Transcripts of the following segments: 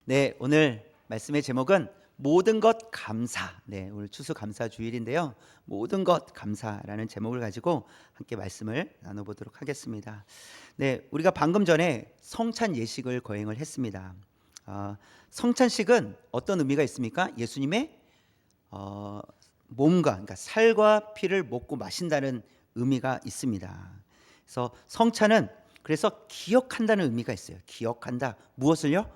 네, 오늘 말씀의 제목은 모든 것 감사. 네, 오늘 추수감사 주일인데요. 모든 것 감사라는 제목을 가지고 함께 말씀을 나눠보도록 하겠습니다. 네, 우리가 방금 전에 성찬 예식을 거행을 했습니다. 성찬식은 어떤 의미가 있습니까? 예수님의 몸과, 그러니까 살과 피를 먹고 마신다는 의미가 있습니다. 그래서 성찬은 그래서 기억한다는 의미가 있어요. 기억한다. 무엇을요?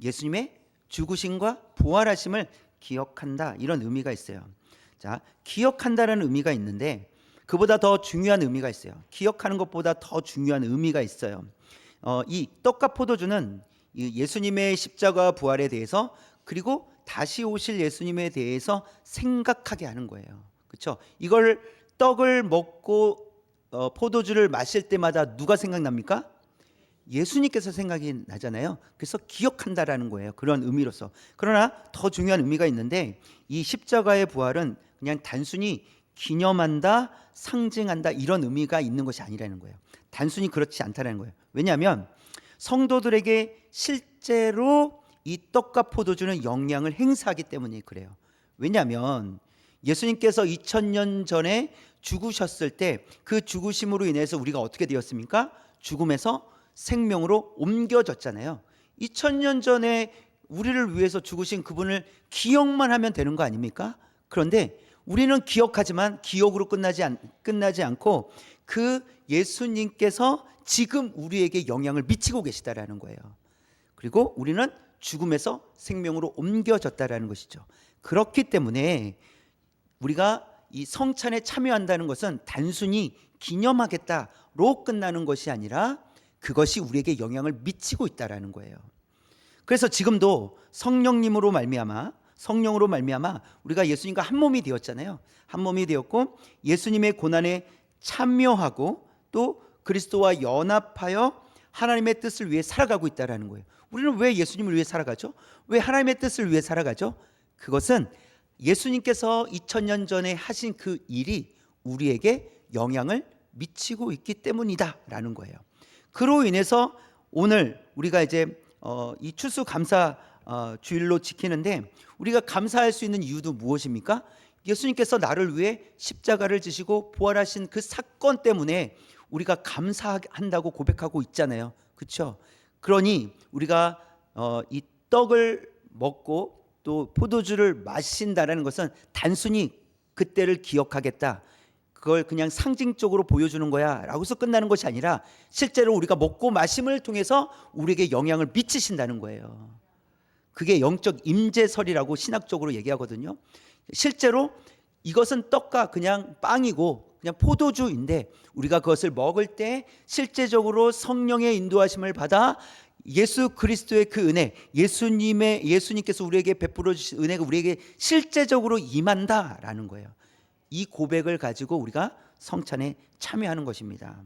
예수님의 죽으심과 부활하심을 기억한다, 이런 의미가 있어요. 자, 기억한다는 의미가 있는데 그보다 더 중요한 의미가 있어요. 기억하는 것보다 더 중요한 의미가 있어요. 이 떡과 포도주는 예수님의 십자가 부활에 대해서, 그리고 다시 오실 예수님에 대해서 생각하게 하는 거예요. 그렇죠? 이걸 떡을 먹고 포도주를 마실 때마다 누가 생각납니까? 예수님께서 생각이 나잖아요. 그래서 기억한다라는 거예요. 그런 의미로서. 그러나 더 중요한 의미가 있는데, 이 십자가의 부활은 그냥 단순히 기념한다, 상징한다, 이런 의미가 있는 것이 아니라는 거예요. 단순히 그렇지 않다는 거예요. 왜냐하면 성도들에게 실제로 이 떡과 포도주는 영향을 행사하기 때문에 그래요. 왜냐하면 예수님께서 2000년 전에 죽으셨을 때 그 죽으심으로 인해서 우리가 어떻게 되었습니까? 죽음에서 생명으로 옮겨졌잖아요. 2000년 전에 우리를 위해서 죽으신 그분을 기억만 하면 되는 거 아닙니까? 그런데 우리는 기억하지만 기억으로 끝나지 않고 그 예수님께서 지금 우리에게 영향을 미치고 계시다라는 거예요. 그리고 우리는 죽음에서 생명으로 옮겨졌다라는 것이죠. 그렇기 때문에 우리가 이 성찬에 참여한다는 것은 단순히 기념하겠다로 끝나는 것이 아니라 그것이 우리에게 영향을 미치고 있다라는 거예요. 그래서 지금도 성령으로 말미암아 우리가 예수님과 한 몸이 되었잖아요. 한 몸이 되었고 예수님의 고난에 참여하고 또 그리스도와 연합하여 하나님의 뜻을 위해 살아가고 있다라는 거예요. 우리는 왜 예수님을 위해 살아가죠? 왜 하나님의 뜻을 위해 살아가죠? 그것은 예수님께서 2000년 전에 하신 그 일이 우리에게 영향을 미치고 있기 때문이다라는 거예요. 그로 인해서 오늘 우리가 이제 이 추수감사 주일로 지키는데, 우리가 감사할 수 있는 이유도 무엇입니까? 예수님께서 나를 위해 십자가를 지시고 부활하신 그 사건 때문에 우리가 감사한다고 고백하고 있잖아요. 그렇죠? 그러니 우리가 이 떡을 먹고 또 포도주를 마신다라는 것은 단순히 그때를 기억하겠다, 그걸 그냥 상징적으로 보여주는 거야 라고 해서 끝나는 것이 아니라 실제로 우리가 먹고 마심을 통해서 우리에게 영향을 미치신다는 거예요. 그게 영적 임재설이라고 신학적으로 얘기하거든요. 실제로 이것은 떡과 그냥 빵이고 그냥 포도주인데 우리가 그것을 먹을 때 실제적으로 성령의 인도하심을 받아 예수 그리스도의 그 은혜, 예수님께서 우리에게 베풀어 주신 은혜가 우리에게 실제적으로 임한다라는 거예요. 이 고백을 가지고 우리가 성찬에 참여하는 것입니다.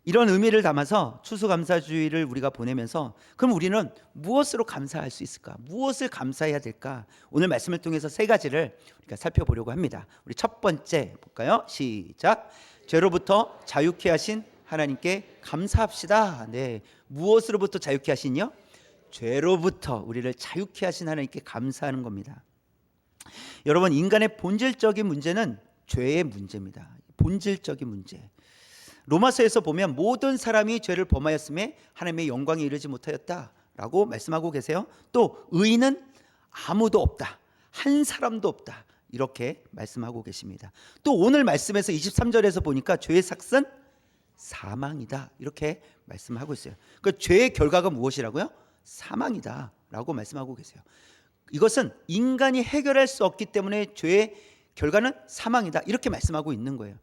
이런 의미를 담아서 추수감사주의를 우리가 보내면서 그럼 우리는 무엇으로 감사할 수 있을까? 무엇을 감사해야 될까? 오늘 말씀을 통해서 세 가지를 우리가 살펴보려고 합니다. 우리 첫 번째 볼까요? 시작. 죄로부터 자유케 하신 하나님께 감사합시다. 네, 무엇으로부터 자유케 하시뇨? 죄로부터 우리를 자유케 하신 하나님께 감사하는 겁니다. 여러분, 인간의 본질적인 문제는 죄의 문제입니다. 본질적인 문제. 로마서에서 보면 모든 사람이 죄를 범하였음에 하나님의 영광에 이르지 못하였다라고 말씀하고 계세요. 또 의인은 아무도 없다, 한 사람도 없다, 이렇게 말씀하고 계십니다. 또 오늘 말씀에서 23절에서 보니까 죄의 삭은 사망이다, 이렇게 말씀하고 있어요. 그러니까 죄의 결과가 무엇이라고요? 사망이다 라고 말씀하고 계세요. 이것은 인간이 해결할 수 없기 때문에 죄의 결과는 사망이다, 이렇게 말씀하고 있는 거예요.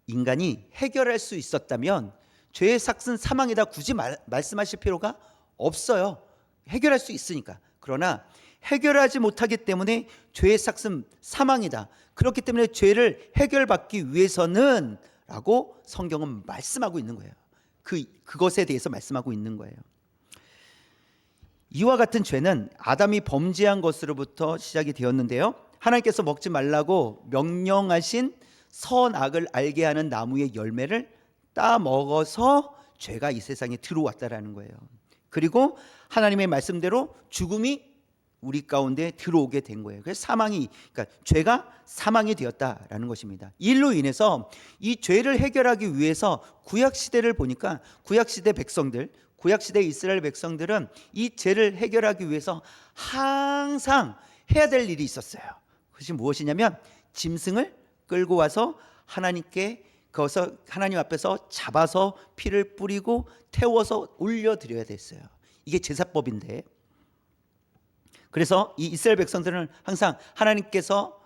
인간이 해결할 수 있었다면 죄의 삭은 사망이다 굳이 말씀하실 필요가 없어요. 해결할 수 있으니까. 그러나 해결하지 못하기 때문에 죄의 삭은 사망이다, 그렇기 때문에 죄를 해결받기 위해서는 라고 성경은 말씀하고 있는 거예요. 그것에 대해서 말씀하고 있는 거예요. 이와 같은 죄는 아담이 범죄한 것으로부터 시작이 되었는데요, 하나님께서 먹지 말라고 명령하신 선악을 알게 하는 나무의 열매를 따 먹어서 죄가 이 세상에 들어왔다라는 거예요. 그리고 하나님의 말씀대로 죽음이 우리 가운데 들어오게 된 거예요. 그래서 그러니까 죄가 사망이 되었다라는 것입니다. 일로 인해서 이 죄를 해결하기 위해서 구약 시대를 보니까 구약 시대 이스라엘 백성들은 이 죄를 해결하기 위해서 항상 해야 될 일이 있었어요. 그것이 무엇이냐면 짐승을 끌고 와서 하나님 앞에서 잡아서 피를 뿌리고 태워서 올려드려야 됐어요. 이게 제사법인데, 그래서 이 이스라엘 백성들은 항상 하나님께서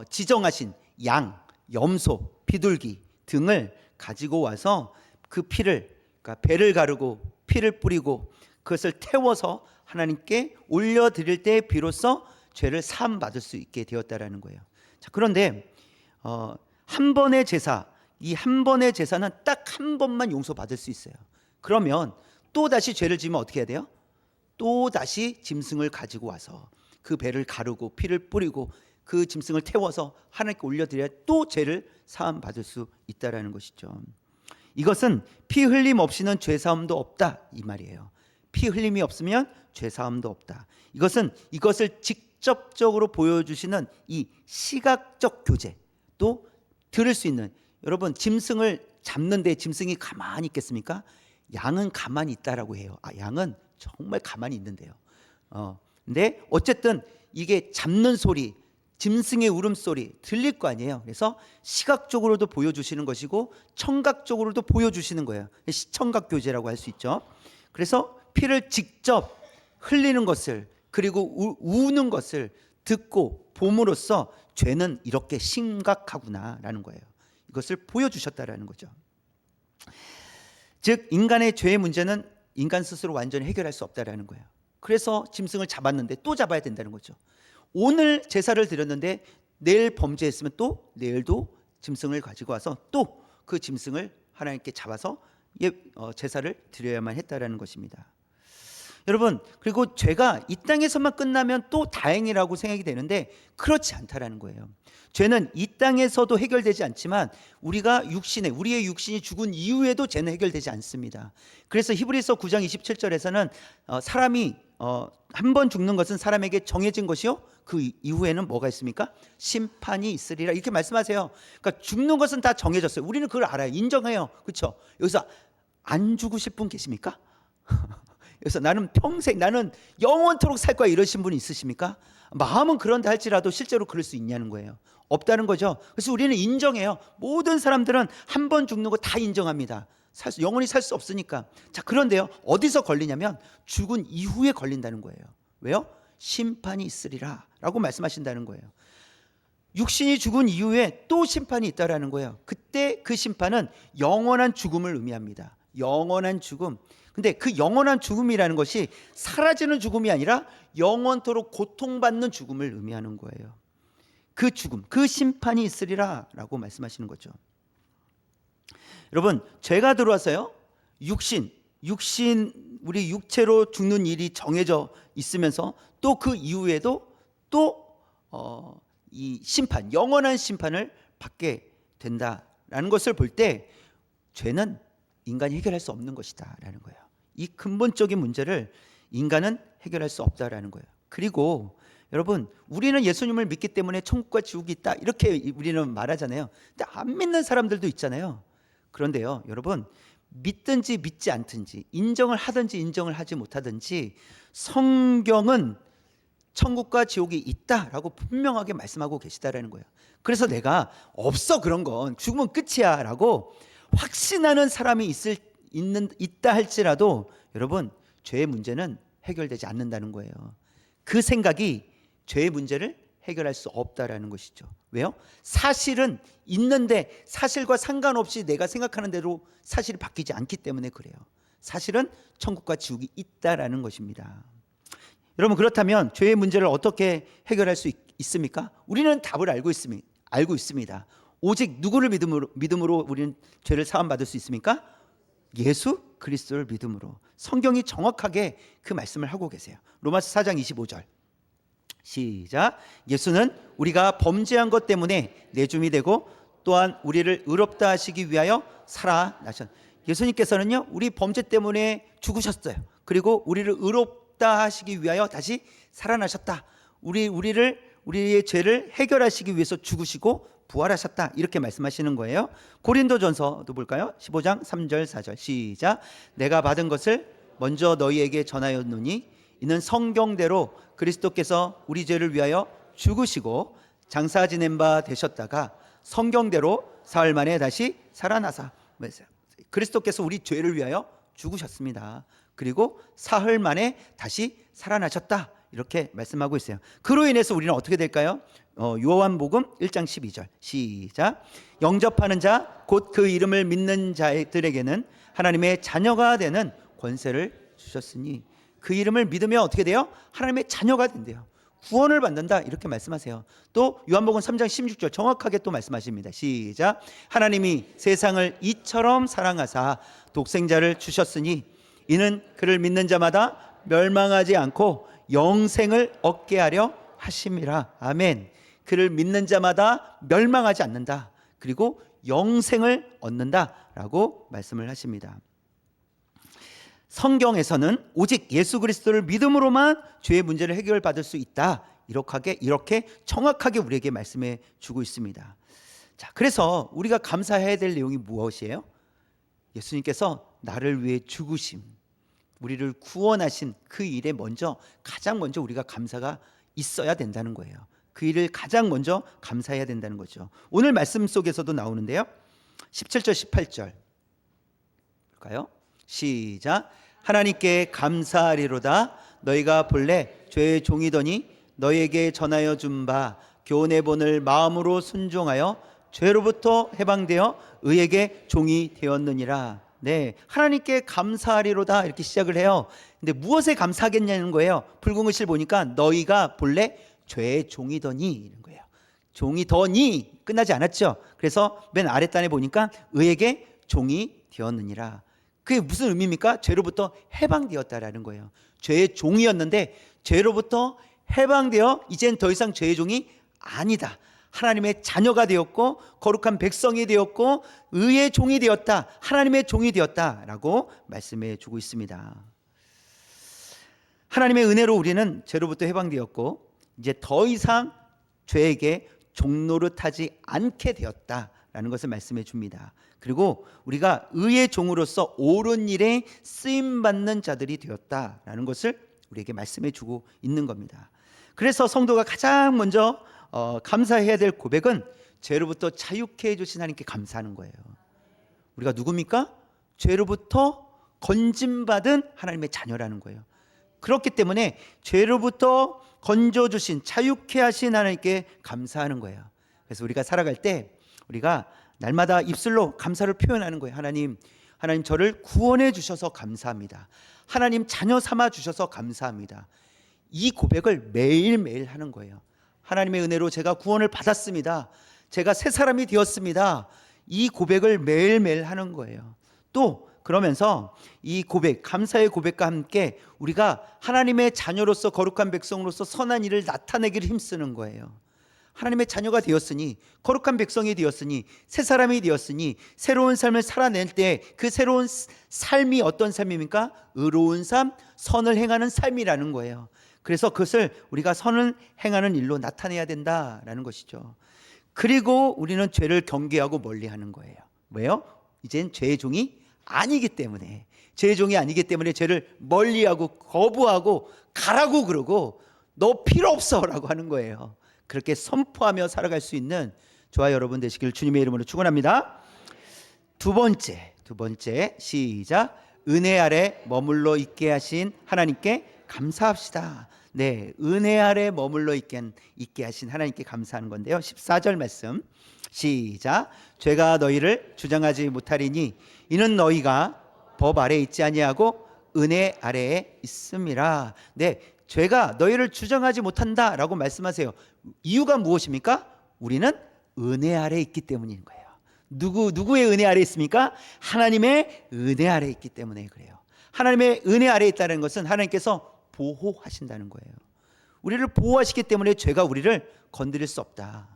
지정하신 양, 염소, 비둘기 등을 가지고 와서 그 피를, 그러니까 배를 가르고 피를 뿌리고 그것을 태워서 하나님께 올려드릴 때 비로소 죄를 사함 받을 수 있게 되었다라는 거예요. 자, 그런데 한 번의 제사, 이 한 번의 제사는 딱 한 번만 용서받을 수 있어요. 그러면 또 다시 죄를 지으면 어떻게 해야 돼요? 또 다시 짐승을 가지고 와서 그 배를 가르고 피를 뿌리고 그 짐승을 태워서 하나님께 올려드려야 또 죄를 사함 받을 수 있다라는 것이죠. 이것은 피 흘림 없이는 죄 사함도 없다 이 말이에요. 피 흘림이 없으면 죄 사함도 없다. 이것을 직접적으로 보여주시는 이 시각적 교제, 또 들을 수 있는, 여러분 짐승을 잡는데 짐승이 가만히 있겠습니까? 양은 가만히 있다라고 해요. 양은 정말 가만히 있는데요. 근데 어쨌든 이게 잡는 소리, 짐승의 울음소리 들릴 거 아니에요. 그래서 시각적으로도 보여주시는 것이고 청각적으로도 보여주시는 거예요. 시청각 교제라고 할 수 있죠. 그래서 피를 직접 흘리는 것을, 그리고 우는 것을 듣고 봄으로써 죄는 이렇게 심각하구나라는 거예요. 이것을 보여주셨다라는 거죠. 즉 인간의 죄의 문제는 인간 스스로 완전히 해결할 수 없다라는 거예요. 그래서 짐승을 잡았는데 또 잡아야 된다는 거죠. 오늘 제사를 드렸는데 내일 범죄했으면 또 내일도 짐승을 가지고 와서 또 그 짐승을 하나님께 잡아서 제사를 드려야만 했다라는 것입니다. 여러분, 그리고 죄가 이 땅에서만 끝나면 또 다행이라고 생각이 되는데 그렇지 않다라는 거예요. 죄는 이 땅에서도 해결되지 않지만 우리의 육신이 죽은 이후에도 죄는 해결되지 않습니다. 그래서 히브리서 9장 27절에서는 사람이 한 번 죽는 것은 사람에게 정해진 것이요, 그 이후에는 뭐가 있습니까? 심판이 있으리라, 이렇게 말씀하세요. 그러니까 죽는 것은 다 정해졌어요. 우리는 그걸 알아요. 인정해요. 그렇죠? 여기서 안 죽으실 분 계십니까? 그래서 나는 영원토록 살 거야 이러신 분이 있으십니까? 마음은 그런다 할지라도 실제로 그럴 수 있냐는 거예요. 없다는 거죠. 그래서 우리는 인정해요. 모든 사람들은 한 번 죽는 거 다 인정합니다. 영원히 살 수 없으니까. 자, 그런데요, 어디서 걸리냐면 죽은 이후에 걸린다는 거예요. 왜요? 심판이 있으리라 라고 말씀하신다는 거예요. 육신이 죽은 이후에 또 심판이 있다라는 거예요. 그때 그 심판은 영원한 죽음을 의미합니다. 영원한 죽음. 근데 그 영원한 죽음이라는 것이 사라지는 죽음이 아니라 영원토록 고통받는 죽음을 의미하는 거예요. 그 죽음, 그 심판이 있으리라 라고 말씀하시는 거죠. 여러분, 죄가 들어와서요, 우리 육체로 죽는 일이 정해져 있으면서 또 그 이후에도 또 이 심판, 영원한 심판을 받게 된다라는 것을 볼 때 죄는 인간이 해결할 수 없는 것이다 라는 거예요. 이 근본적인 문제를 인간은 해결할 수 없다라는 거예요. 그리고 여러분, 우리는 예수님을 믿기 때문에 천국과 지옥이 있다 이렇게 우리는 말하잖아요. 근데 안 믿는 사람들도 있잖아요. 그런데요, 여러분, 믿든지 믿지 않든지, 인정을 하든지 인정을 하지 못하든지 성경은 천국과 지옥이 있다라고 분명하게 말씀하고 계시다라는 거예요. 그래서 내가 없어, 그런 건 죽으면 끝이야 라고 확신하는 사람이 있다 할지라도 여러분, 죄의 문제는 해결되지 않는다는 거예요. 그 생각이 죄의 문제를 해결할 수 없다라는 것이죠. 왜요? 사실은 있는데 사실과 상관없이 내가 생각하는 대로 사실이 바뀌지 않기 때문에 그래요. 사실은 천국과 지옥이 있다라는 것입니다. 여러분, 그렇다면 죄의 문제를 어떻게 해결할 수 있습니까? 우리는 답을 알고 있습니다. 오직 누구를 믿음으로 우리는 죄를 사함 받을 수 있습니까? 예수 그리스도를 믿음으로. 성경이 정확하게 그 말씀을 하고 계세요. 로마서 4장 25절 시작. 예수는 우리가 범죄한 것 때문에 내줌이 되고 또한 우리를 의롭다 하시기 위하여 살아나셨. 예수님께서는요, 우리 범죄 때문에 죽으셨어요. 그리고 우리를 의롭다 하시기 위하여 다시 살아나셨다. 우리의 죄를 해결하시기 위해서 죽으시고 부활하셨다. 이렇게 말씀하시는 거예요. 고린도전서도 볼까요? 15장 3절 4절 시작. 내가 받은 것을 먼저 너희에게 전하였노니 이는 성경대로 그리스도께서 우리 죄를 위하여 죽으시고 장사 지낸 바 되셨다가 성경대로 사흘 만에 다시 살아나사. 그리스도께서 우리 죄를 위하여 죽으셨습니다. 그리고 사흘 만에 다시 살아나셨다. 이렇게 말씀하고 있어요. 그로 인해서 우리는 어떻게 될까요? 요한복음 1장 12절 시작. 영접하는 자 곧 그 이름을 믿는 자들에게는 하나님의 자녀가 되는 권세를 주셨으니, 그 이름을 믿으면 어떻게 돼요? 하나님의 자녀가 된대요. 구원을 받는다. 이렇게 말씀하세요. 또 요한복음 3장 16절 정확하게 또 말씀하십니다. 시작. 하나님이 세상을 이처럼 사랑하사 독생자를 주셨으니 이는 그를 믿는 자마다 멸망하지 않고 영생을 얻게 하려 하심이라. 아멘. 그를 믿는 자마다 멸망하지 않는다. 그리고 영생을 얻는다라고 말씀을 하십니다. 성경에서는 오직 예수 그리스도를 믿음으로만 죄의 문제를 해결받을 수 있다. 이렇게 정확하게 우리에게 말씀해 주고 있습니다. 자, 그래서 우리가 감사해야 될 내용이 무엇이에요? 예수님께서 나를 위해 죽으심, 우리를 구원하신 그 일에 가장 먼저 우리가 감사가 있어야 된다는 거예요. 그 일을 가장 먼저 감사해야 된다는 거죠. 오늘 말씀 속에서도 나오는데요. 17절 18절 볼까요? 시작. 하나님께 감사하리로다. 너희가 본래 죄의 종이더니 너희에게 전하여 준 바 교훈의 본을 마음으로 순종하여 죄로부터 해방되어 의에게 종이 되었느니라. 네, 하나님께 감사하리로다 이렇게 시작을 해요. 근데 무엇에 감사하겠냐는 거예요. 붉은 글씨를 보니까 너희가 본래 죄의 종이더니 이런 거예요. 종이더니 끝나지 않았죠. 그래서 맨 아랫단에 보니까 의에게 종이 되었느니라. 그게 무슨 의미입니까? 죄로부터 해방되었다라는 거예요. 죄의 종이었는데 죄로부터 해방되어 이젠 더 이상 죄의 종이 아니다. 하나님의 자녀가 되었고 거룩한 백성이 되었고 의의 종이 되었다. 하나님의 종이 되었다라고 말씀해 주고 있습니다. 하나님의 은혜로 우리는 죄로부터 해방되었고 이제 더 이상 죄에게 종노릇하지 않게 되었다라는 것을 말씀해 줍니다. 그리고 우리가 의의 종으로서 옳은 일에 쓰임받는 자들이 되었다라는 것을 우리에게 말씀해 주고 있는 겁니다. 그래서 성도가 가장 먼저 감사해야 될 고백은 죄로부터 자유케 해주신 하나님께 감사하는 거예요. 우리가 누굽니까? 죄로부터 건짐받은 하나님의 자녀라는 거예요. 그렇기 때문에 죄로부터 건져주신 자유케 하신 하나님께 감사하는 거예요. 그래서 우리가 살아갈 때 우리가 날마다 입술로 감사를 표현하는 거예요. 하나님 저를 구원해 주셔서 감사합니다. 하나님 자녀 삼아 주셔서 감사합니다. 이 고백을 매일매일 하는 거예요. 하나님의 은혜로 제가 구원을 받았습니다. 제가 새 사람이 되었습니다. 이 고백을 매일매일 하는 거예요. 또 그러면서 이 고백, 감사의 고백과 함께 우리가 하나님의 자녀로서 거룩한 백성으로서 선한 일을 나타내기를 힘쓰는 거예요. 하나님의 자녀가 되었으니, 거룩한 백성이 되었으니, 새 사람이 되었으니 새로운 삶을 살아낼 때 그 새로운 삶이 어떤 삶입니까? 의로운 삶, 선을 행하는 삶이라는 거예요. 그래서 그것을 우리가 선을 행하는 일로 나타내야 된다라는 것이죠. 그리고 우리는 죄를 경계하고 멀리하는 거예요. 왜요? 이젠 죄의 종이 아니기 때문에, 죄의 종이 아니기 때문에 죄를 멀리하고 거부하고 가라고 그러고 너 필요 없어라고 하는 거예요. 그렇게 선포하며 살아갈 수 있는 저와 여러분 되시길 주님의 이름으로 축원합니다. 두 번째 시작. 은혜 아래 머물러 있게 하신 하나님께 감사합시다. 네, 은혜 아래 머물러 있게 하신 하나님께 감사하는 건데요. 14절 말씀 시작. 죄가 너희를 주장하지 못하리니 이는 너희가 법 아래 있지 아니하고 은혜 아래에 있음이라. 네, 죄가 너희를 주장하지 못한다라고 말씀하세요. 이유가 무엇입니까? 우리는 은혜 아래 있기 때문인 거예요. 누구의 은혜 아래 있습니까? 하나님의 은혜 아래 있기 때문에 그래요. 하나님의 은혜 아래 있다는 것은 하나님께서 보호하신다는 거예요. 우리를 보호하시기 때문에 죄가 우리를 건드릴 수 없다.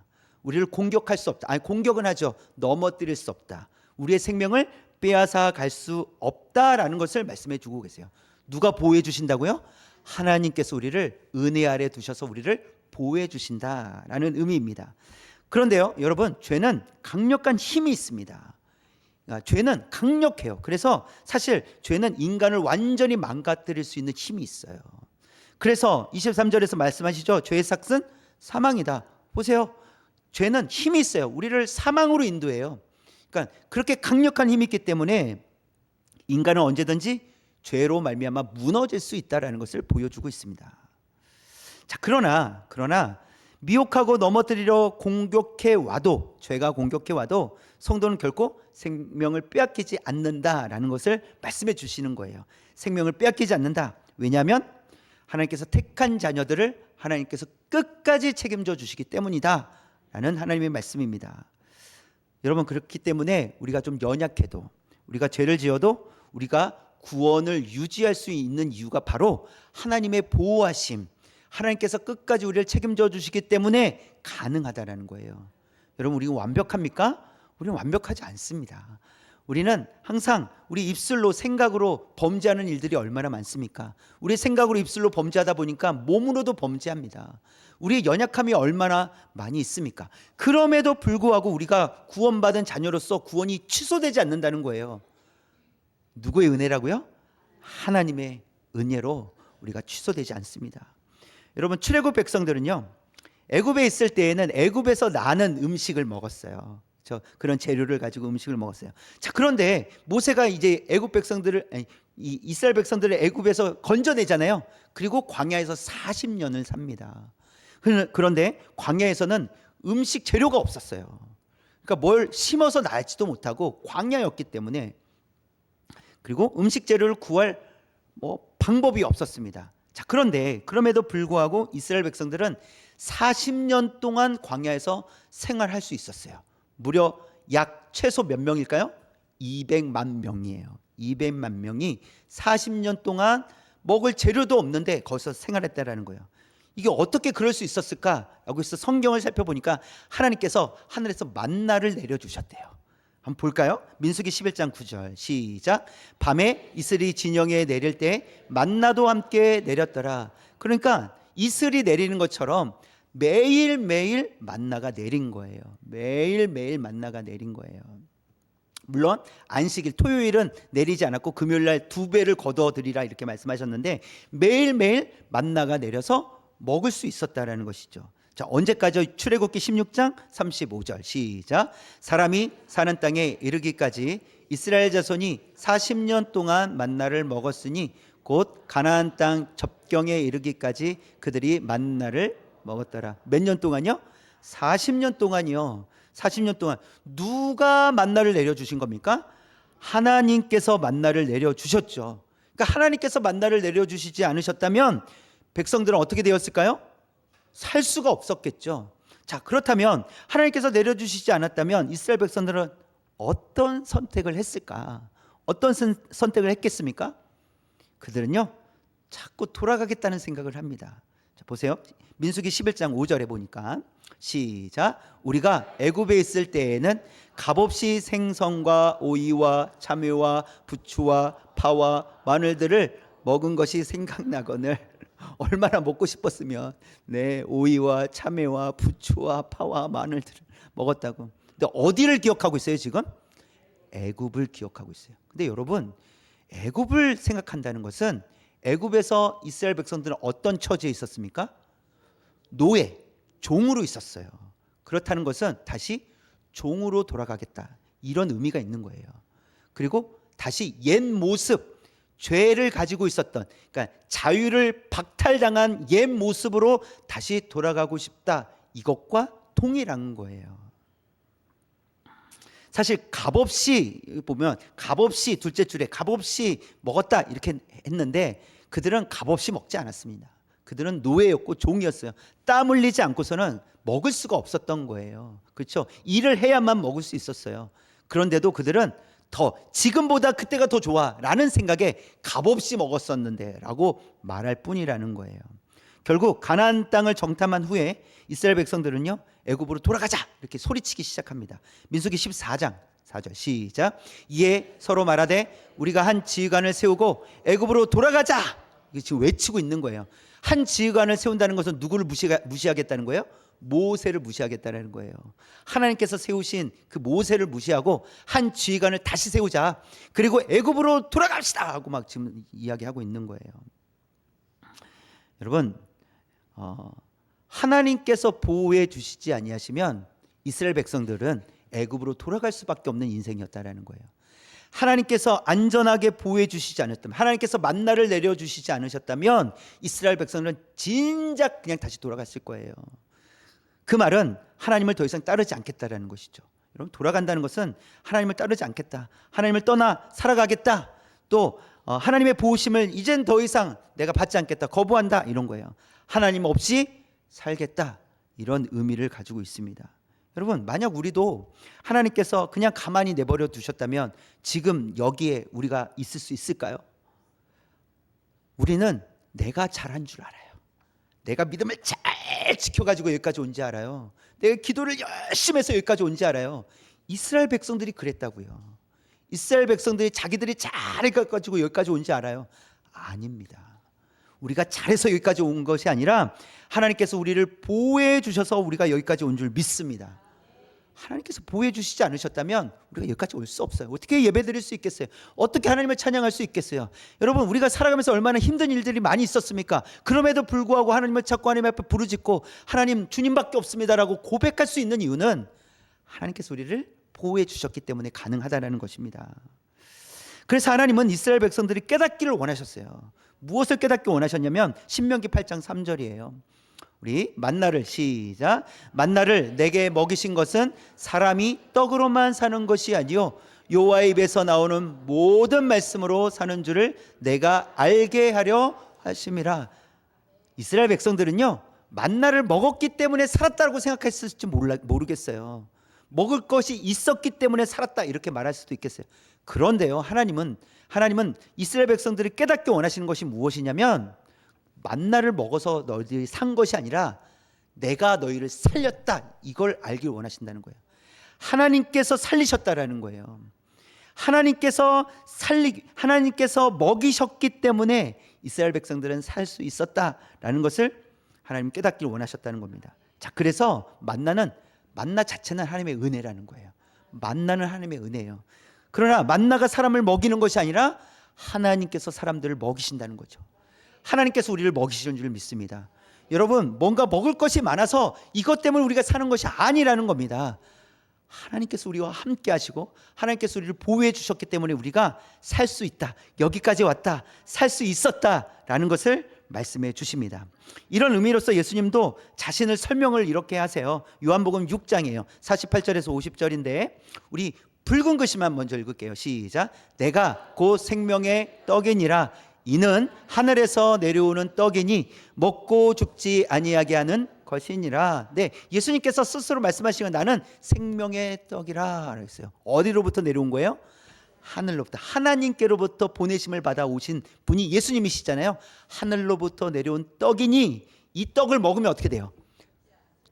우리를 공격할 수 없다. 아니, 공격은 하죠. 넘어뜨릴 수 없다. 우리의 생명을 빼앗아 갈 수 없다라는 것을 말씀해 주고 계세요. 누가 보호해 주신다고요? 하나님께서 우리를 은혜 아래 두셔서 우리를 보호해 주신다라는 의미입니다. 그런데요, 여러분, 죄는 강력한 힘이 있습니다. 죄는 강력해요. 그래서 사실 죄는 인간을 완전히 망가뜨릴 수 있는 힘이 있어요. 그래서 23절에서 말씀하시죠. 죄의 삭은 사망이다. 보세요. 죄는 힘이 있어요. 우리를 사망으로 인도해요. 그러니까 그렇게 강력한 힘이 있기 때문에 인간은 언제든지 죄로 말미암아 무너질 수 있다라는 것을 보여주고 있습니다. 자, 그러나 미혹하고 넘어뜨리려 공격해 와도, 죄가 공격해 와도 성도는 결코 생명을 빼앗기지 않는다라는 것을 말씀해 주시는 거예요. 생명을 빼앗기지 않는다. 왜냐하면 하나님께서 택한 자녀들을 하나님께서 끝까지 책임져 주시기 때문이다 라는 하나님의 말씀입니다. 여러분, 그렇기 때문에 우리가 좀 연약해도, 우리가 죄를 지어도 우리가 구원을 유지할 수 있는 이유가 바로 하나님의 보호하심, 하나님께서 끝까지 우리를 책임져 주시기 때문에 가능하다라는 거예요. 여러분, 우리가 완벽합니까? 우리는 완벽하지 않습니다. 우리는 항상 우리 입술로, 생각으로 범죄하는 일들이 얼마나 많습니까? 우리 생각으로, 입술로 범죄하다 보니까 몸으로도 범죄합니다. 우리의 연약함이 얼마나 많이 있습니까? 그럼에도 불구하고 우리가 구원받은 자녀로서 구원이 취소되지 않는다는 거예요. 누구의 은혜라고요? 하나님의 은혜로 우리가 취소되지 않습니다. 여러분, 출애굽 백성들은요, 애굽에 있을 때에는 애굽에서 나는 음식을 먹었어요. 그런 재료를 가지고 음식을 먹었어요. 자, 그런데 모세가 이제 애굽 백성들을, 이스라엘 백성들을 애굽에서 건져내잖아요. 그리고 광야에서 40년을 삽니다. 그런데 광야에서는 음식 재료가 없었어요. 그러니까 뭘 심어서 날지도 못하고 광야였기 때문에, 그리고 음식 재료를 구할 방법이 없었습니다. 자, 그런데 그럼에도 불구하고 이스라엘 백성들은 40년 동안 광야에서 생활할 수 있었어요. 무려 약 최소 몇 명일까요? 200만 명이에요. 200만 명이 40년 동안 먹을 재료도 없는데 거기서 생활했다라는 거예요. 이게 어떻게 그럴 수 있었을까? 여기서 성경을 살펴보니까 하나님께서 하늘에서 만나를 내려주셨대요. 한번 볼까요? 민수기 11장 9절 시작. 밤에 이슬이 진영에 내릴 때 만나도 함께 내렸더라. 그러니까 이슬이 내리는 것처럼 매일매일 만나가 내린 거예요. 매일매일 만나가 내린 거예요. 물론 안식일 토요일은 내리지 않았고 금요일날 2배를 거둬드리라 이렇게 말씀하셨는데 매일매일 만나가 내려서 먹을 수 있었다라는 것이죠. 자, 언제까지? 출애굽기 16장 35절 시작. 사람이 사는 땅에 이르기까지 이스라엘 자손이 40년 동안 만나를 먹었으니 곧 가나안 땅 접경에 이르기까지 그들이 만나를 먹었더라. 몇 년 동안요? 40년 동안이요. 40년 동안 누가 만나를 내려주신 겁니까? 하나님께서 만나를 내려주셨죠. 그러니까 하나님께서 만나를 내려주시지 않으셨다면 백성들은 어떻게 되었을까요? 살 수가 없었겠죠. 자, 그렇다면 하나님께서 내려주시지 않았다면 이스라엘 백성들은 어떤 선택을 했을까? 어떤 선택을 했겠습니까? 그들은요, 자꾸 돌아가겠다는 생각을 합니다. 자, 보세요. 민수기 11장 5절에 보니까 시작. 우리가 애굽에 있을 때에는 값없이 생선과 오이와 참외와 부추와 파와 마늘들을 먹은 것이 생각나거늘. 얼마나 먹고 싶었으면 오이와 참외와 부추와 파와 마늘들을 먹었다고. 근데 어디를 기억하고 있어요 지금? 애굽을 기억하고 있어요. 근데 여러분, 애굽을 생각한다는 것은 애굽에서 이스라엘 백성들은 어떤 처지에 있었습니까? 노예, 종으로 있었어요. 그렇다는 것은 다시 종으로 돌아가겠다, 이런 의미가 있는 거예요. 그리고 다시 옛 모습, 죄를 가지고 있었던, 그러니까 자유를 박탈당한 옛 모습으로 다시 돌아가고 싶다, 이것과 동일한 거예요. 사실 값없이 보면 값없이 둘째 줄에 값없이 먹었다 이렇게 했는데 그들은 값없이 먹지 않았습니다. 그들은 노예였고 종이었어요. 땀 흘리지 않고서는 먹을 수가 없었던 거예요. 그렇죠? 일을 해야만 먹을 수 있었어요. 그런데도 그들은 더 지금보다 그때가 더 좋아라는 생각에 값없이 먹었었는데 라고 말할 뿐이라는 거예요. 결국 가나안 땅을 정탐한 후에 이스라엘 백성들은요, 애굽으로 돌아가자 이렇게 소리치기 시작합니다. 민수기 14장 4절 시작. 이에 서로 말하되 우리가 한 지휘관을 세우고 애굽으로 돌아가자. 이게 지금 외치고 있는 거예요. 한 지휘관을 세운다는 것은 누구를 무시하겠다는 거예요? 모세를 무시하겠다는 거예요. 하나님께서 세우신 그 모세를 무시하고 한 지휘관을 다시 세우자. 그리고 애굽으로 돌아갑시다 하고 막 지금 이야기하고 있는 거예요. 여러분, 하나님께서 보호해 주시지 아니하시면 이스라엘 백성들은 애굽으로 돌아갈 수밖에 없는 인생이었다라는 거예요. 하나님께서 안전하게 보호해 주시지 않았다면, 하나님께서 만나를 내려 주시지 않으셨다면 이스라엘 백성들은 진작 그냥 다시 돌아갔을 거예요. 그 말은 하나님을 더 이상 따르지 않겠다라는 것이죠. 여러분, 돌아간다는 것은 하나님을 따르지 않겠다, 하나님을 떠나 살아가겠다, 또 하나님의 보호심을 이젠 더 이상 내가 받지 않겠다, 거부한다, 이런 거예요. 하나님 없이 살겠다, 이런 의미를 가지고 있습니다. 여러분, 만약 우리도 하나님께서 그냥 가만히 내버려 두셨다면 지금 여기에 우리가 있을 수 있을까요? 우리는 내가 잘한 줄 알아요. 내가 믿음을 잘 지켜가지고 여기까지 온지 알아요. 내가 기도를 열심히 해서 여기까지 온지 알아요. 이스라엘 백성들이 그랬다고요. 이스라엘 백성들이 자기들이 잘해가지고 여기까지 온지 알아요. 아닙니다. 우리가 잘해서 여기까지 온 것이 아니라 하나님께서 우리를 보호해 주셔서 우리가 여기까지 온 줄 믿습니다. 하나님께서 보호해 주시지 않으셨다면 우리가 여기까지 올 수 없어요. 어떻게 예배 드릴 수 있겠어요? 어떻게 하나님을 찬양할 수 있겠어요? 여러분, 우리가 살아가면서 얼마나 힘든 일들이 많이 있었습니까? 그럼에도 불구하고 하나님을 찾고 하나님 앞에 부르짖고 하나님, 주님밖에 없습니다라고 고백할 수 있는 이유는 하나님께서 우리를 보호해 주셨기 때문에 가능하다는 것입니다. 그래서 하나님은 이스라엘 백성들이 깨닫기를 원하셨어요. 무엇을 깨닫기 원하셨냐면 신명기 8장 3절이에요. 우리 만나를 시작. 만나를 내게 먹이신 것은 사람이 떡으로만 사는 것이 아니요 여호와의 입에서 나오는 모든 말씀으로 사는 줄을 내가 알게 하려 하심이라. 이스라엘 백성들은요, 만나를 먹었기 때문에 살았다고 생각했을지 모르겠어요. 먹을 것이 있었기 때문에 살았다, 이렇게 말할 수도 있겠어요. 그런데요, 하나님은 이스라엘 백성들이 깨닫기 원하시는 것이 무엇이냐면, 만나를 먹어서 너희들이 산 것이 아니라 내가 너희를 살렸다, 이걸 알길 원하신다는 거예요. 하나님께서 살리셨다라는 거예요. 하나님께서 먹이셨기 때문에 이스라엘 백성들은 살 수 있었다라는 것을 하나님 깨닫기를 원하셨다는 겁니다. 자, 그래서 만나 자체는 하나님의 은혜라는 거예요. 만나는 하나님의 은혜예요. 그러나 만나가 사람을 먹이는 것이 아니라 하나님께서 사람들을 먹이신다는 거죠. 하나님께서 우리를 먹이시는 줄 믿습니다. 여러분, 뭔가 먹을 것이 많아서 이것 때문에 우리가 사는 것이 아니라는 겁니다. 하나님께서 우리와 함께 하시고 하나님께서 우리를 보호해 주셨기 때문에 우리가 살 수 있다, 여기까지 왔다, 살 수 있었다라는 것을 말씀해 주십니다. 이런 의미로서 예수님도 자신을 설명을 이렇게 하세요. 요한복음 6장이에요. 48절에서 50절인데 우리 붉은 글씨만 먼저 읽을게요. 시작. 내가 곧 생명의 떡이니라. 이는 하늘에서 내려오는 떡이니 먹고 죽지 아니하게 하는 것이니라. 네, 예수님께서 스스로 말씀하시는 나는 생명의 떡이라 그랬어요. 어디로부터 내려온 거예요? 하늘로부터, 하나님께로부터 보내심을 받아 오신 분이 예수님이시잖아요. 하늘로부터 내려온 떡이니 이 떡을 먹으면 어떻게 돼요?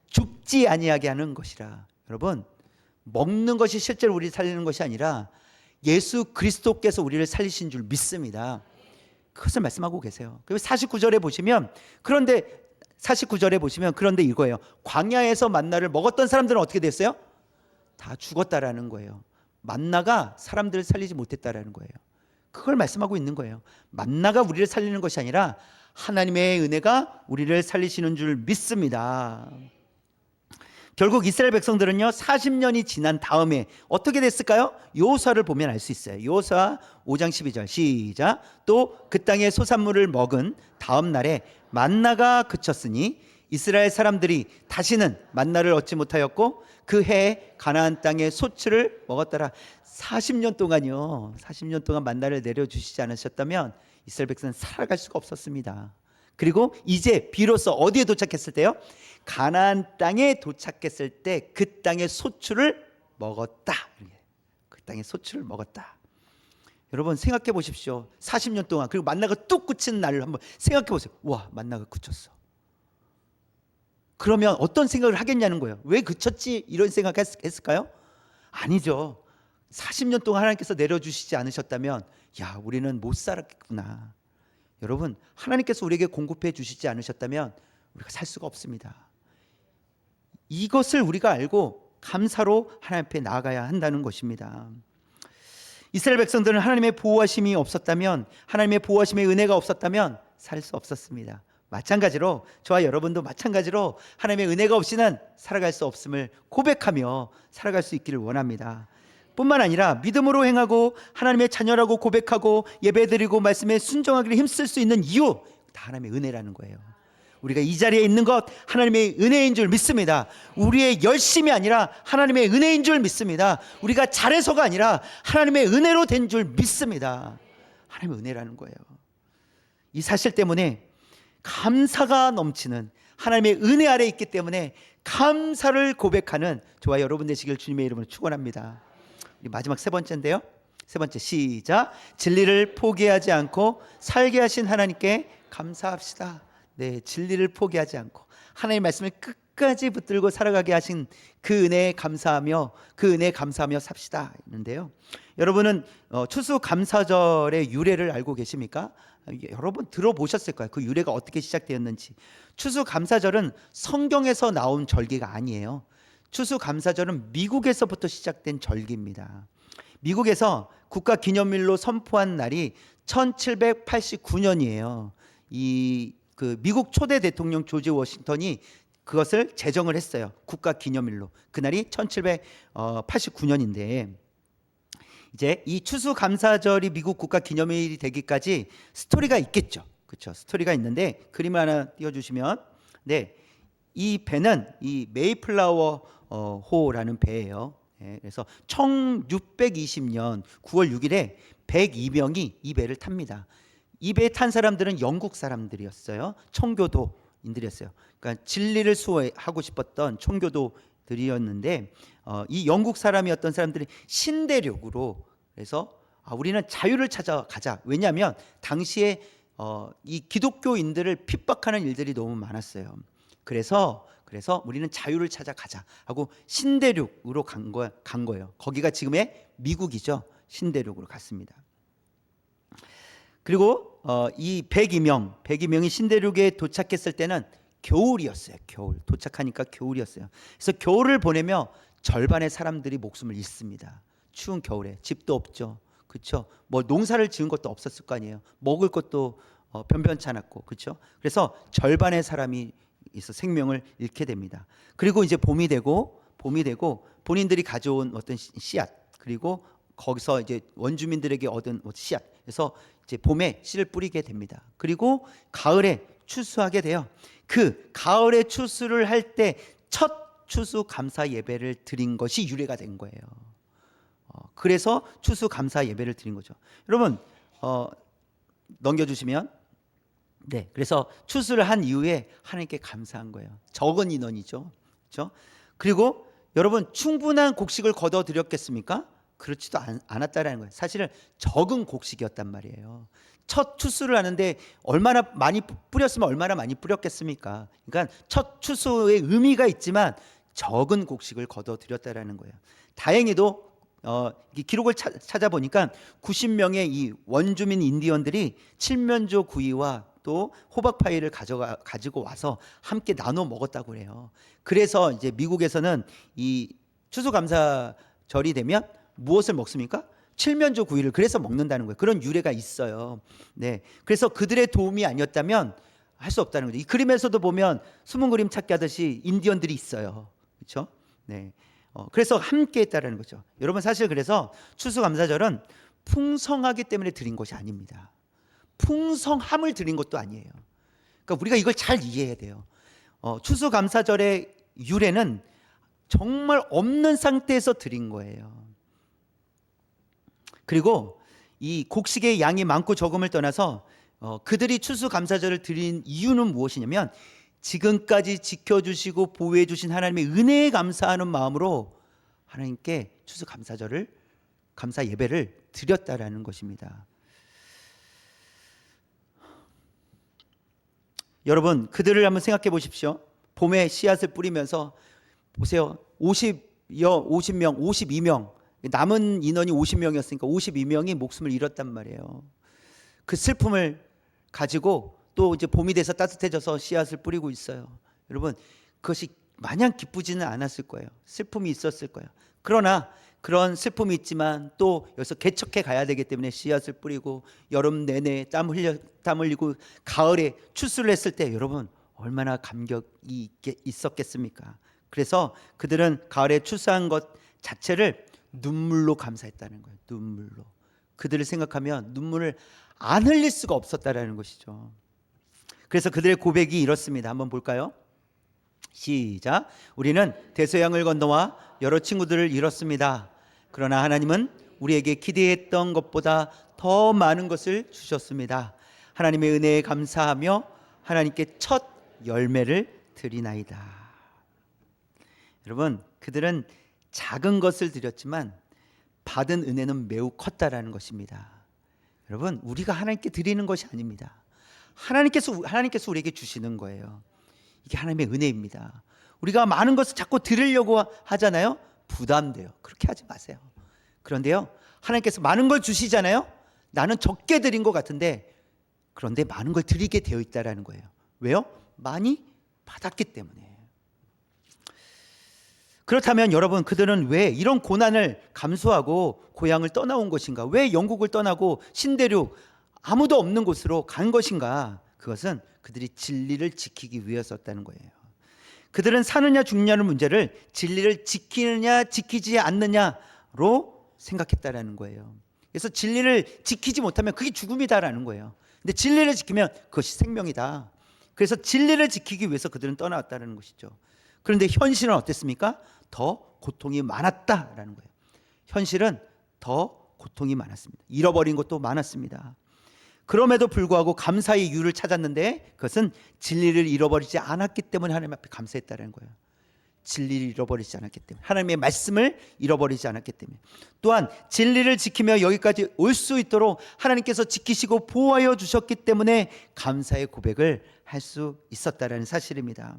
죽지 아니하게 하는 것이라. 여러분, 먹는 것이 실제로 우리를 살리는 것이 아니라 예수 그리스도께서 우리를 살리신 줄 믿습니다. 그것을 말씀하고 계세요. 그리고 49절에 보시면 그런데 이거예요. 광야에서 만나를 먹었던 사람들은 어떻게 됐어요? 다 죽었다라는 거예요. 만나가 사람들을 살리지 못했다라는 거예요. 그걸 말씀하고 있는 거예요. 만나가 우리를 살리는 것이 아니라 하나님의 은혜가 우리를 살리시는 줄 믿습니다. 결국 이스라엘 백성들은요, 40년이 지난 다음에 어떻게 됐을까요? 여호수아를 보면 알 수 있어요. 여호수아 5장 12절 시작. 또 그 땅의 소산물을 먹은 다음 날에 만나가 그쳤으니 이스라엘 사람들이 다시는 만나를 얻지 못하였고 그 해에 가나안 땅의 소출을 먹었더라. 40년 동안 만나를 내려주시지 않으셨다면 이스라엘 백성은 살아갈 수가 없었습니다. 그리고 이제 비로소 어디에 도착했을 때요? 가나안 땅에 도착했을 때 그 땅의 소출을 먹었다. 그 땅의 소출을 먹었다. 여러분 생각해 보십시오. 40년 동안, 그리고 만나가 뚝 그친 날을 한번 생각해 보세요. 와, 만나가 그쳤어. 그러면 어떤 생각을 하겠냐는 거예요. 왜 그쳤지? 이런 생각했을까요? 아니죠. 40년 동안 하나님께서 내려주시지 않으셨다면 야, 우리는 못 살았겠구나. 여러분, 하나님께서 우리에게 공급해 주시지 않으셨다면 우리가 살 수가 없습니다. 이것을 우리가 알고 감사로 하나님 앞에 나아가야 한다는 것입니다. 이스라엘 백성들은 하나님의 보호하심이 없었다면, 하나님의 보호하심의 은혜가 없었다면 살 수 없었습니다. 마찬가지로 저와 여러분도 마찬가지로 하나님의 은혜가 없이는 살아갈 수 없음을 고백하며 살아갈 수 있기를 원합니다. 뿐만 아니라 믿음으로 행하고 하나님의 자녀라고 고백하고 예배드리고 말씀에 순종하기를 힘쓸 수 있는 이유, 다 하나님의 은혜라는 거예요. 우리가 이 자리에 있는 것 하나님의 은혜인 줄 믿습니다. 우리의 열심이 아니라 하나님의 은혜인 줄 믿습니다. 우리가 잘해서가 아니라 하나님의 은혜로 된 줄 믿습니다. 하나님의 은혜라는 거예요. 이 사실 때문에 감사가 넘치는 하나님의 은혜 아래 있기 때문에 감사를 고백하는 저와 여러분 되시길 주님의 이름으로 축원합니다. 마지막 세 번째인데요. 세 번째, 시작. 진리를 포기하지 않고 살게 하신 하나님께 감사합시다. 네, 진리를 포기하지 않고 하나님의 말씀을 끝까지 붙들고 살아가게 하신 그 은혜에 감사하며 그 은혜에 감사하며 삽시다 했는데요. 여러분은 추수감사절의 유래를 알고 계십니까? 여러분 들어보셨을 거예요. 그 유래가 어떻게 시작되었는지. 추수감사절은 성경에서 나온 절기가 아니에요. 추수감사절은 미국에서부터 시작된 절기입니다. 미국에서 국가기념일로 선포한 날이 1789년이에요. 그 미국 초대 대통령 조지 워싱턴이 그것을 제정을 했어요. 국가기념일로. 그날이 1789년인데 이제 이 추수감사절이 미국 국가기념일이 되기까지 스토리가 있겠죠. 그렇죠? 스토리가 있는데 그림을 하나 띄워주시면, 네, 이 배는 이 메이플라워 호라는 배예요. 네, 그래서 1620년 9월 6일에 102명이 이 배를 탑니다. 이 배에 탄 사람들은 영국 사람들이었어요. 청교도인들이었어요. 그러니까 진리를 수호하고 싶었던 청교도들이었는데 이 영국 사람이었던 사람들이 신대륙으로, 그래서 우리는 자유를 찾아가자. 왜냐하면 당시에 이 기독교인들을 핍박하는 일들이 너무 많았어요. 그래서 우리는 자유를 찾아가자 하고 신대륙으로 간 거예요. 거기가 지금의 미국이죠. 신대륙으로 갔습니다. 그리고 이 102명이 신대륙에 도착했을 때는 겨울이었어요. 겨울. 도착하니까 겨울이었어요. 그래서 겨울을 보내며 절반의 사람들이 목숨을 잃습니다. 추운 겨울에 집도 없죠. 그렇죠? 뭐 농사를 지은 것도 없었을 거 아니에요. 먹을 것도 변변치 않았고, 그렇죠? 그래서 절반의 사람이 있어 생명을 잃게 됩니다. 그리고 이제 봄이 되고 본인들이 가져온 어떤 씨앗, 그리고 거기서 이제 원주민들에게 얻은 씨앗, 그래서 이제 봄에 씨를 뿌리게 됩니다. 그리고 가을에 추수하게 돼요. 그 가을에 추수를 할 때 첫 추수 감사 예배를 드린 것이 유래가 된 거예요. 그래서 추수 감사 예배를 드린 거죠. 여러분 넘겨주시면, 네, 그래서 추수를 한 이후에 하나님께 감사한 거예요. 적은 인원이죠, 그렇죠? 그리고 여러분 충분한 곡식을 거둬 드렸겠습니까? 그렇지도 않았다라는 거예요. 사실은 적은 곡식이었단 말이에요. 첫 추수를 하는데 얼마나 많이 뿌렸으면 얼마나 많이 뿌렸겠습니까? 그러니까 첫 추수의 의미가 있지만 적은 곡식을 거둬 드렸다라는 거예요. 다행히도 기록을 찾아보니까 90명의 이 원주민 인디언들이 칠면조 구이와 또 호박 파이를 가지고 와서 함께 나눠 먹었다고 그래요. 그래서 이제 미국에서는 이 추수감사절이 되면 무엇을 먹습니까? 칠면조 구이를 그래서 먹는다는 거예요. 그런 유래가 있어요. 네, 그래서 그들의 도움이 아니었다면 할 수 없다는 거죠. 이 그림에서도 보면 숨은 그림 찾기 하듯이 인디언들이 있어요. 그렇죠? 네, 그래서 함께 했다는 거죠. 여러분 사실 그래서 추수감사절은 풍성하기 때문에 드린 것이 아닙니다. 풍성함을 드린 것도 아니에요. 그러니까 우리가 이걸 잘 이해해야 돼요. 추수감사절의 유래는 정말 없는 상태에서 드린 거예요. 그리고 이 곡식의 양이 많고 적음을 떠나서 그들이 추수감사절을 드린 이유는 무엇이냐면 지금까지 지켜주시고 보호해 주신 하나님의 은혜에 감사하는 마음으로 하나님께 추수감사절을, 감사 예배를 드렸다라는 것입니다. 여러분 그들을 한번 생각해 보십시오. 봄에 씨앗을 뿌리면서 보세요. 50명, 52명, 남은 인원이 50명이었으니까 52명이 목숨을 잃었단 말이에요. 그 슬픔을 가지고 또 이제 봄이 돼서 따뜻해져서 씨앗을 뿌리고 있어요. 여러분, 그것이 마냥 기쁘지는 않았을 거예요. 슬픔이 있었을 거예요. 그러나 그런 슬픔이 있지만 또 여기서 개척해 가야 되기 때문에 씨앗을 뿌리고 여름 내내 땀 흘리고 가을에 추수를 했을 때 여러분 얼마나 감격이 있었겠습니까? 그래서 그들은 가을에 추수한 것 자체를 눈물로 감사했다는 거예요. 눈물로. 그들을 생각하면 눈물을 안 흘릴 수가 없었다라는 것이죠. 그래서 그들의 고백이 이렇습니다. 한번 볼까요? 시작. 우리는 대서양을 건너와 여러 친구들을 잃었습니다. 그러나 하나님은 우리에게 기대했던 것보다 더 많은 것을 주셨습니다. 하나님의 은혜에 감사하며 하나님께 첫 열매를 드리나이다. 여러분, 그들은 작은 것을 드렸지만 받은 은혜는 매우 컸다라는 것입니다. 여러분, 우리가 하나님께 드리는 것이 아닙니다. 하나님께서 우리에게 주시는 거예요. 이게 하나님의 은혜입니다. 우리가 많은 것을 자꾸 드리려고 하잖아요. 부담돼요. 그렇게 하지 마세요. 그런데요, 하나님께서 많은 걸 주시잖아요. 나는 적게 드린 것 같은데 그런데 많은 걸 드리게 되어 있다라는 거예요. 왜요? 많이 받았기 때문에. 그렇다면 여러분, 그들은 왜 이런 고난을 감수하고 고향을 떠나온 것인가? 왜 영국을 떠나고 신대륙 아무도 없는 곳으로 간 것인가? 그것은 그들이 진리를 지키기 위해서였다는 거예요. 그들은 사느냐 죽느냐는 문제를 진리를 지키느냐 지키지 않느냐로 생각했다라는 거예요. 그래서 진리를 지키지 못하면 그게 죽음이다라는 거예요. 근데 진리를 지키면 그것이 생명이다. 그래서 진리를 지키기 위해서 그들은 떠나왔다는 것이죠. 그런데 현실은 어땠습니까? 더 고통이 많았다라는 거예요. 현실은 더 고통이 많았습니다. 잃어버린 것도 많았습니다. 그럼에도 불구하고 감사의 이유를 찾았는데 그것은 진리를 잃어버리지 않았기 때문에 하나님 앞에 감사했다는 거예요. 진리를 잃어버리지 않았기 때문에, 하나님의 말씀을 잃어버리지 않았기 때문에, 또한 진리를 지키며 여기까지 올 수 있도록 하나님께서 지키시고 보호하여 주셨기 때문에 감사의 고백을 할 수 있었다는 사실입니다.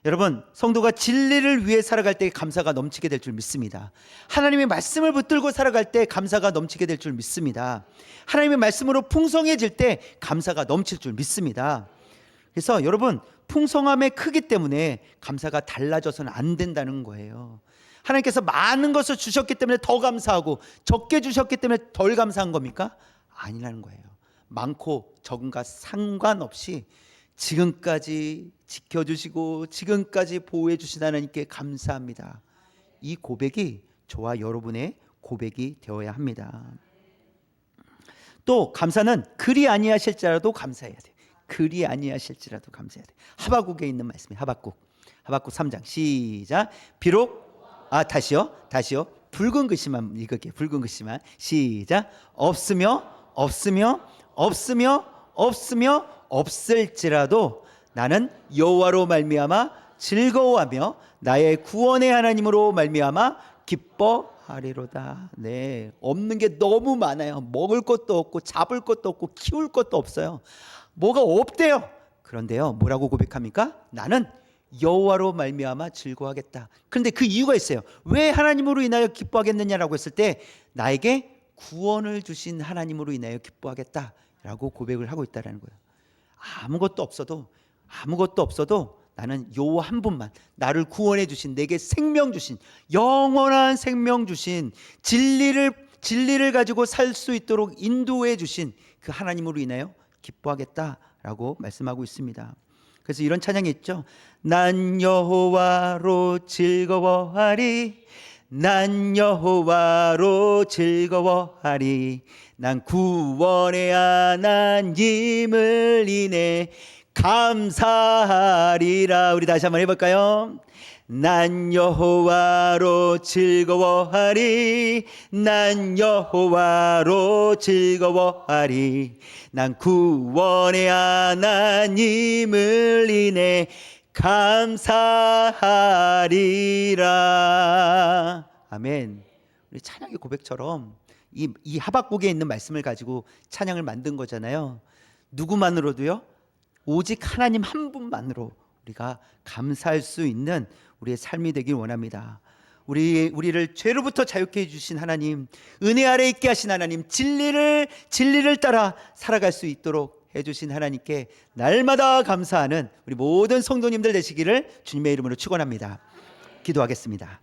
여러분, 성도가 진리를 위해 살아갈 때 감사가 넘치게 될 줄 믿습니다. 하나님의 말씀을 붙들고 살아갈 때 감사가 넘치게 될 줄 믿습니다. 하나님의 말씀으로 풍성해질 때 감사가 넘칠 줄 믿습니다. 그래서 여러분, 풍성함의 크기 때문에 감사가 달라져서는 안 된다는 거예요. 하나님께서 많은 것을 주셨기 때문에 더 감사하고 적게 주셨기 때문에 덜 감사한 겁니까? 아니라는 거예요. 많고 적은가 상관없이 지금까지 지켜주시고 지금까지 보호해 주신 하나님께 감사합니다. 이 고백이 저와 여러분의 고백이 되어야 합니다. 또 감사는 그리 아니하실지라도 감사해야 돼요. 그리 아니하실지라도 감사해야 돼요. 하박국에 있는 말씀이에요. 하박국 3장 시작. 비록 다시요 붉은 글씨만 읽을게요. 붉은 글씨만 시작. 없으며 없을지라도 나는 여호와로 말미암아 즐거워하며 나의 구원의 하나님으로 말미암아 기뻐하리로다. 네, 없는 게 너무 많아요. 먹을 것도 없고 잡을 것도 없고 키울 것도 없어요. 뭐가 없대요. 그런데요, 뭐라고 고백합니까? 나는 여호와로 말미암아 즐거워하겠다. 그런데 그 이유가 있어요. 왜 하나님으로 인하여 기뻐하겠느냐라고 했을 때 나에게 구원을 주신 하나님으로 인하여 기뻐하겠다라고 고백을 하고 있다는 거예요. 아무것도 없어도 나는 여호와 한 분만, 나를 구원해 주신, 내게 생명 주신, 영원한 생명 주신, 진리를 가지고 살 수 있도록 인도해 주신 그 하나님으로 인하여 기뻐하겠다라고 말씀하고 있습니다. 그래서 이런 찬양이 있죠. 난 여호와로 즐거워하리, 난 여호와로 즐거워하리, 난 구원의 하나님을 인해 감사하리라. 우리 다시 한번 해볼까요? 난 여호와로 즐거워하리, 난 여호와로 즐거워하리, 난 구원의 하나님을 인해 감사하리라. 아멘. 우리 찬양의 고백처럼 이 하박국에 있는 말씀을 가지고 찬양을 만든 거잖아요. 누구만으로도요? 오직 하나님 한 분만으로 우리가 감사할 수 있는 우리의 삶이 되길 원합니다. 우리를 죄로부터 자유케 해주신 하나님, 은혜 아래 있게 하신 하나님, 진리를 따라 살아갈 수 있도록 해주신 하나님께 날마다 감사하는 우리 모든 성도님들 되시기를 주님의 이름으로 축원합니다. 기도하겠습니다.